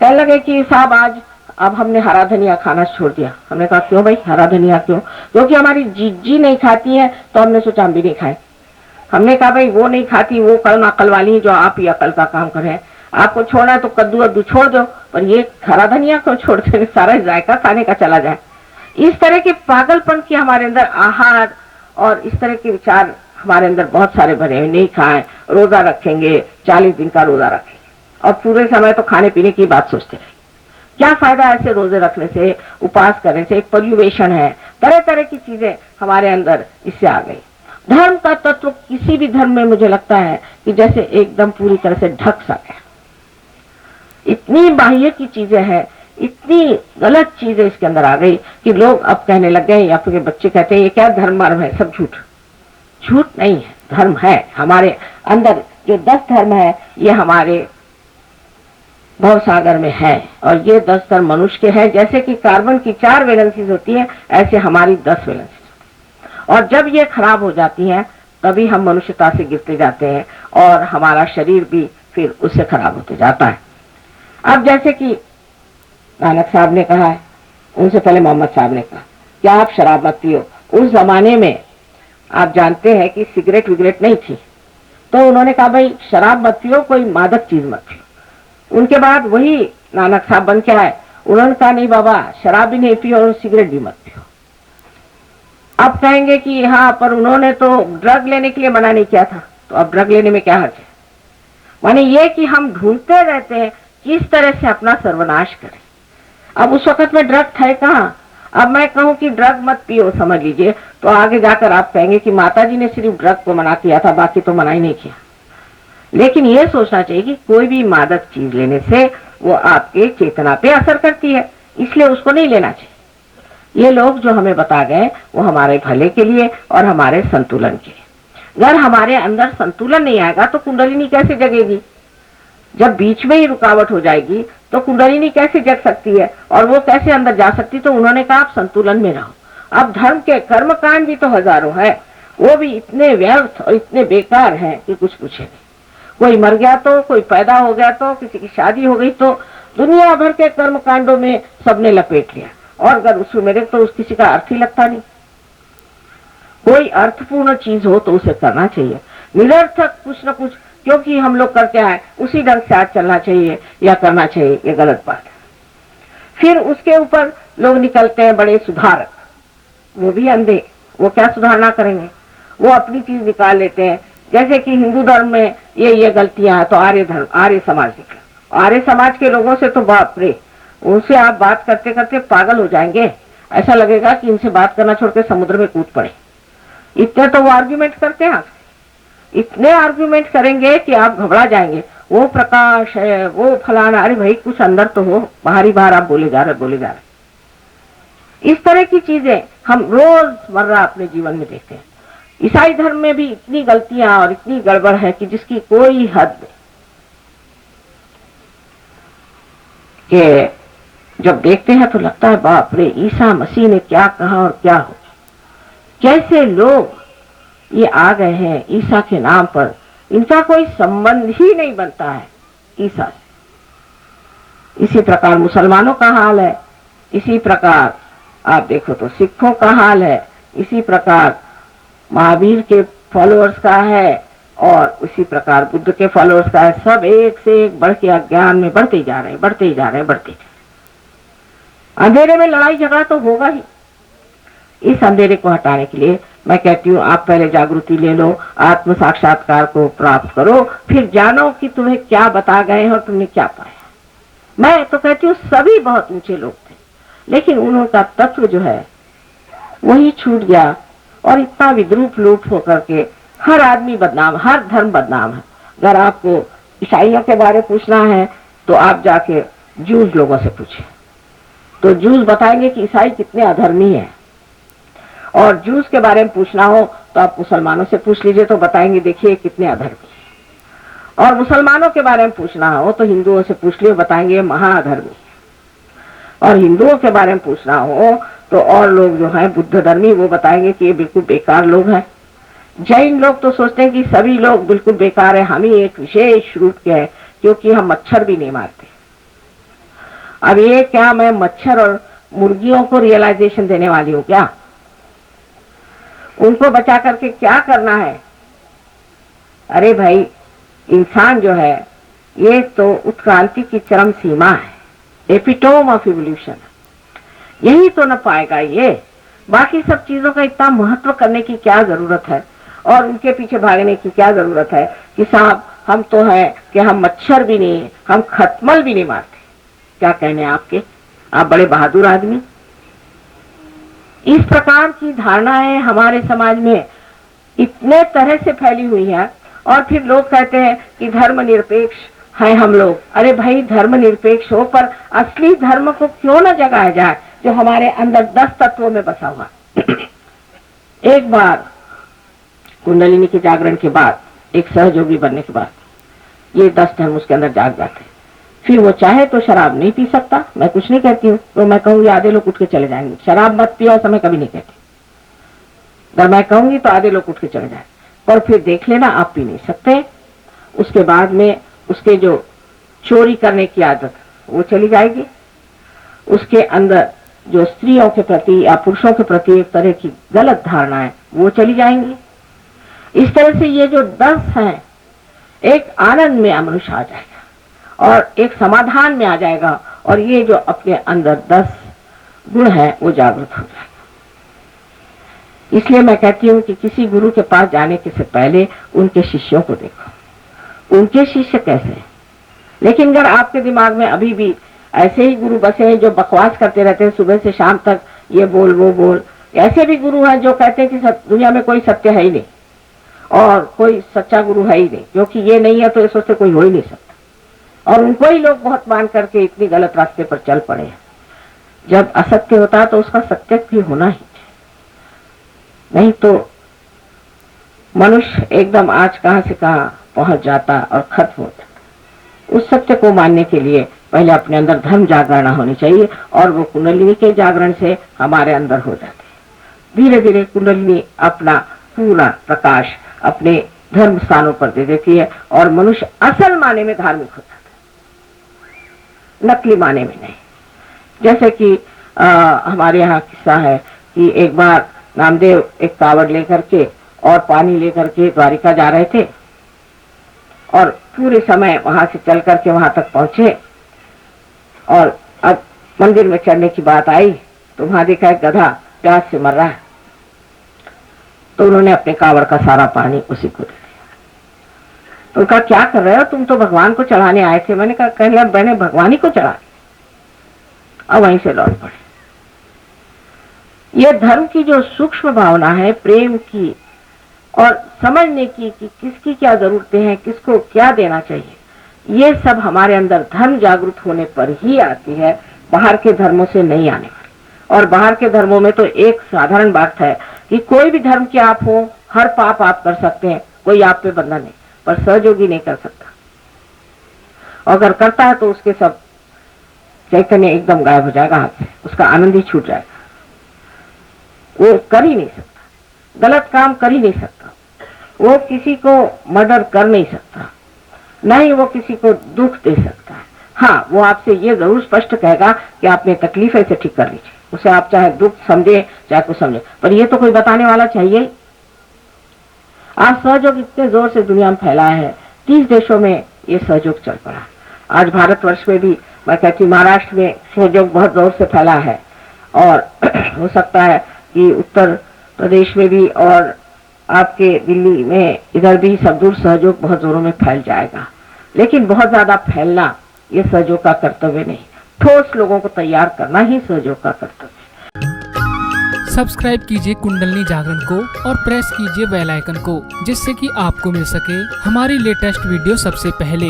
कहने लगे कि साहब आज अब हमने हरा धनिया खाना छोड़ दिया। हमने कहा क्यों भाई हरा धनिया क्यों? क्योंकि हमारी जीजी नहीं खाती है तो हमने सोचा हम भी नहीं खाए। हमने कहा भाई वो नहीं खाती, वो कल अकल वाली जो आप ही अकल का काम कर रहे हैं। आपको छोड़ना है तो कद्दू अद्दू छोड़ दो, पर ये हरा धनिया को छोड़ दे, सारा जायका खाने का चला जाए। इस तरह के पागलपन की हमारे अंदर आहार और इस तरह के विचार हमारे अंदर बहुत सारे भरे हुए। नहीं खाएं, रोजा रखेंगे, 40 दिन का रोजा रखेंगे और पूरे समय तो खाने पीने की बात सोचते रहे। क्या फायदा ऐसे रोजे रखने से, उपास करने से? एक पर्युवेशन है, तरह तरह की चीजें हमारे अंदर इससे आ गई। धर्म का तत्व किसी भी धर्म में मुझे लगता है कि जैसे एकदम पूरी तरह से ढक सा गया। इतनी बाह्य की चीजें हैं, इतनी गलत चीजें इसके अंदर आ गई कि लोग अब कहने लग गए, या फिर बच्चे कहते हैं ये क्या धर्म मर्म है, सब झूठ। झूठ नहीं है, धर्म है हमारे अंदर। जो 10 धर्म है ये हमारे भव सागर में है, और ये 10 धर्म मनुष्य के हैं। जैसे कि कार्बन की 4 वैलेंसीज होती है, ऐसे हमारी 10 वैलेंसीज। और जब ये खराब हो जाती हैं तभी हम मनुष्यता से गिरते जाते हैं और हमारा शरीर भी फिर उससे खराब होते जाता है। अब जैसे कि नानक साहब ने कहा है, उनसे पहले मोहम्मद साहब ने कहा कि आप शराब मत पियो। उस जमाने में आप जानते हैं कि सिगरेट विगरेट नहीं थी, तो उन्होंने कहा भाई शराब मत पियो, कोई मादक चीज मत पियो। उनके बाद वही नानक साहब बन के आए, उन्होंने कहा नहीं बाबा शराब भी नहीं पियो और सिगरेट भी मत पियो। अब कहेंगे कि हाँ पर उन्होंने तो ड्रग लेने के लिए मना नहीं किया था, तो अब ड्रग लेने में क्या हर्ज है? माने ये कि हम ढूंढते रहते हैं किस तरह से अपना सर्वनाश करें। अब उस वक्त में ड्रग थे कहाँ? अब मैं कहूं कि ड्रग मत पियो, समझ लीजिए, तो आगे जाकर आप कहेंगे कि माताजी ने सिर्फ ड्रग को मना किया था, बाकी तो मना ही नहीं किया। लेकिन ये सोचना चाहिए कि कोई भी मादक चीज लेने से वो आपके चेतना पे असर करती है, इसलिए उसको नहीं लेना चाहिए। ये लोग जो हमें बता गए वो हमारे भले के लिए और हमारे संतुलन के लिए। अगर हमारे अंदर संतुलन नहीं आएगा तो कुंडलिनी कैसे जगेगी? जब बीच में ही रुकावट हो जाएगी तो कुंडलिनी कैसे जग सकती है और वो कैसे अंदर जा सकती? तो उन्होंने कहा आप संतुलन में रहो। अब धर्म के कर्म कांड भी तो हजारों है, वो भी इतने व्यर्थ और इतने बेकार हैं कि कुछ पूछे नहीं। कोई मर गया तो, कोई पैदा हो गया तो, किसी की शादी हो गई तो, दुनिया भर के कर्म कांडों में सबने लपेट लिया, और अगर उसमें मेरे तो उस किसी का अर्थ ही लगता नहीं। कोई अर्थपूर्ण चीज हो तो उसे करना चाहिए, निरर्थक कुछ न कुछ क्योंकि हम लोग करते आए उसी ढंग से आज चलना चाहिए या करना चाहिए, ये गलत बात है। फिर उसके ऊपर लोग निकलते हैं बड़े सुधारक, वो भी अंधे, वो क्या सुधारना करेंगे? वो अपनी चीज निकाल लेते हैं। जैसे कि हिंदू धर्म में ये गलतियां हैं तो आर्य धर्म, आर्य समाज निकला। आर्य समाज के लोगों से तो बाप रे, उनसे आप बात करते करते पागल हो जाएंगे, ऐसा लगेगा कि इनसे बात करना छोड़कर समुद्र में कूद पड़े। इतने तो वो आर्ग्यूमेंट करते हैं, इतने आर्ग्यूमेंट करेंगे कि आप घबरा जाएंगे। वो प्रकाश है, वो फलाना, अरे भाई कुछ अंदर तो हो, बाहरी बाहर आप बोले जा रहे। इस तरह की चीजें हम रोजमर्रा अपने जीवन में देखते हैं। ईसाई धर्म में भी इतनी गलतियां और इतनी गड़बड़ है कि जिसकी कोई हद नहीं। कि जब देखते हैं तो लगता है बाप रे, ईसा मसीह ने क्या कहा और क्या हो, कैसे लोग ये आ गए हैं ईसा के नाम पर। इनका कोई संबंध ही नहीं बनता है ईसा से। इसी प्रकार मुसलमानों का हाल है, इसी प्रकार आप देखो तो सिखों का हाल है, इसी प्रकार महावीर के फॉलोअर्स का है और उसी प्रकार बुद्ध के फॉलोअर्स का है। सब एक से एक बढ़ के अज्ञान में बढ़ते ही जा रहे हैं। अंधेरे में लड़ाई झगड़ा तो होगा ही। इस अंधेरे को हटाने के लिए मैं कहती हूँ आप पहले जागृति ले लो, आत्म साक्षात्कार को प्राप्त करो, फिर जानो कि तुम्हें क्या बता गए हैं और तुमने क्या पाया। मैं तो कहती हूँ सभी बहुत ऊंचे लोग थे, लेकिन उनका तत्व जो है वही छूट गया और इतना विद्रूप लूप होकर के हर आदमी बदनाम, हर धर्म बदनाम है। अगर आपको ईसाइयों के बारे में पूछना है तो आप जाके जूस लोगों से पूछे, तो जूस बताएंगे कि ईसाई कितने अधर्मी हैं। और जूस के बारे में पूछना हो तो आप मुसलमानों से पूछ लीजिए, तो बताएंगे देखिए कितने अधर्मी। और मुसलमानों के बारे में पूछना हो तो हिंदुओं से पूछ लिए, बताएंगे महाअधर्मी। और हिंदुओं के बारे में पूछना हो तो और लोग जो हैं बुद्ध धर्मी, वो बताएंगे कि ये बिल्कुल बेकार लोग हैं। जैन लोग तो सोचते हैं कि सभी लोग बिल्कुल बेकार है, हम ही एक विशेष रूप के हैं क्योंकि हम मच्छर भी नहीं मारते। अब ये क्या मैं मच्छर और मुर्गियों को रियलाइजेशन देने वाली हूं क्या? उनको बचा करके क्या करना है? अरे भाई, इंसान जो है ये तो उत्क्रांति की चरम सीमा है, एपिटोम ऑफ इवोल्यूशन। यही तो न पाएगा ये। बाकी सब चीजों का इतना महत्व करने की क्या जरूरत है और उनके पीछे भागने की क्या जरूरत है कि साहब हम तो है कि हम मच्छर भी नहीं, हम खटमल भी नहीं मारते। क्या कहने आपके? आप बड़े बहादुर आदमी। इस प्रकार की धारणाएं हमारे समाज में इतने तरह से फैली हुई है और फिर लोग कहते हैं कि धर्मनिरपेक्ष है हम लोग। अरे भाई, धर्मनिरपेक्ष हो पर असली धर्म को क्यों न जगाया जाए जो हमारे अंदर 10 तत्वों में बसा हुआ। एक बार कुंडलिनी के जागरण के बाद, एक सहयोगी बनने के बाद ये 10 धर्म उसके अंदर जाग जाते। फिर वो चाहे तो शराब नहीं पी सकता, मैं कुछ नहीं कहती हूँ, तो मैं कहूंगी आधे लोग उठ के चले जाएंगे, शराब मत पियो, समय कभी नहीं कहती। अगर मैं कहूंगी तो आधे लोग उठ के चले जाए, और फिर देख लेना आप पी नहीं सकते। उसके बाद में उसके जो चोरी करने की आदत वो चली जाएगी, उसके अंदर जो स्त्रियों के प्रति या पुरुषों के प्रति एक तरह की गलत धारणा है वो चली जाएंगी। इस तरह से ये जो 10 हैं, एक आनंद में मनुष्य आ जाएगा और एक समाधान में आ जाएगा, और ये जो अपने अंदर 10 गुण है वो जागृत हो जाएगा। इसलिए मैं कहती हूँ कि किसी गुरु के पास जाने के से पहले उनके शिष्यों को देखो, उनके शिष्य कैसे हैं। लेकिन अगर आपके दिमाग में अभी भी ऐसे ही गुरु बसे हैं जो बकवास करते रहते हैं सुबह से शाम तक, ये बोल वो बोल, ऐसे भी गुरु हैं जो कहते हैं कि दुनिया में कोई सत्य है ही नहीं और कोई सच्चा गुरु है ही नहीं, क्योंकि ये नहीं है तो इस से कोई हो ही नहीं सकता, और उनको ही लोग बहुत मान करके इतनी गलत रास्ते पर चल पड़े हैं। जब असत्य होता है तो उसका सत्य भी होना ही, नहीं तो मनुष्य एकदम आज कहां से कहां पहुंच जाता और खत्म हो जाता। उस सत्य को मानने के लिए पहले अपने अंदर धर्म जागरण होनी चाहिए, और वो कुंडलिनी के जागरण से हमारे अंदर हो जाते हैं। धीरे धीरे कुंडलिनी अपना पूरा प्रकाश अपने धर्म स्थानों पर दे देती है और मनुष्य असल माने में धार्मिक हो जाता है, नकली माने में नहीं। जैसे कि हमारे यहाँ किस्सा है कि एक बार नामदेव एक कावड़ लेकर के और पानी लेकर के द्वारिका जा रहे थे, और पूरे समय वहां से चल करके वहां तक पहुंचे, और अब मंदिर में चढ़ने की बात आई तो वहां देखा एक गधा प्यास से मर रहा है, तो उन्होंने अपने कावड़ का सारा पानी उसी को दे दिया। तो उनका क्या कर रहे हो, तुम तो भगवान को चढ़ाने आए थे। मैंने कहा कहने मैंने भगवान ही को चढ़ा दिया। अब वहीं से लौट पड़े। ये धर्म की जो सूक्ष्म भावना है, प्रेम की और समझने की कि किसकी क्या जरूरतें हैं, किसको क्या देना चाहिए, ये सब हमारे अंदर धर्म जागृत होने पर ही आती है, बाहर के धर्मों से नहीं आने वाली। और बाहर के धर्मों में तो एक साधारण बात है कि कोई भी धर्म के आप हो, हर पाप आप कर सकते हैं, कोई आप पे बंधन नहीं, पर सहयोगी नहीं कर सकता। अगर करता है तो उसके सब चैतन्य एकदम गायब हो जाएगा हाथ से, उसका आनंद ही छूट जाएगा। वो कर ही नहीं सकता, गलत काम कर ही नहीं सकता, वो किसी को मर्डर कर नहीं सकता, न ही वो किसी को दुख दे सकता है। हाँ, वो आपसे ये जरूर स्पष्ट कहेगा कि आपने तकलीफ ऐसे ठीक कर लीजिए, उसे आप चाहे दुख समझे चाहे कुछ समझे, पर ये तो कोई बताने वाला चाहिए। आज सहयोग इतने जोर से दुनिया में फैला है, 30 देशों में ये सहयोग चल पड़ा। आज भारतवर्ष में भी मैं कहती हूँ महाराष्ट्र में सहयोग बहुत जोर से फैला है, और हो सकता है कि उत्तर प्रदेश में भी और आपके दिल्ली में इधर भी सब दूर सहयोग बहुत जोरों में फैल जाएगा। लेकिन बहुत ज्यादा फैलना ये सहयोग का कर्तव्य नहीं, ठोस लोगों को तैयार करना ही सहयोग का कर्तव्य। सब्सक्राइब कीजिए कुंडलिनी जागरण को और प्रेस कीजिए बेल आइकन को, जिससे कि आपको मिल सके हमारी लेटेस्ट वीडियो सबसे पहले।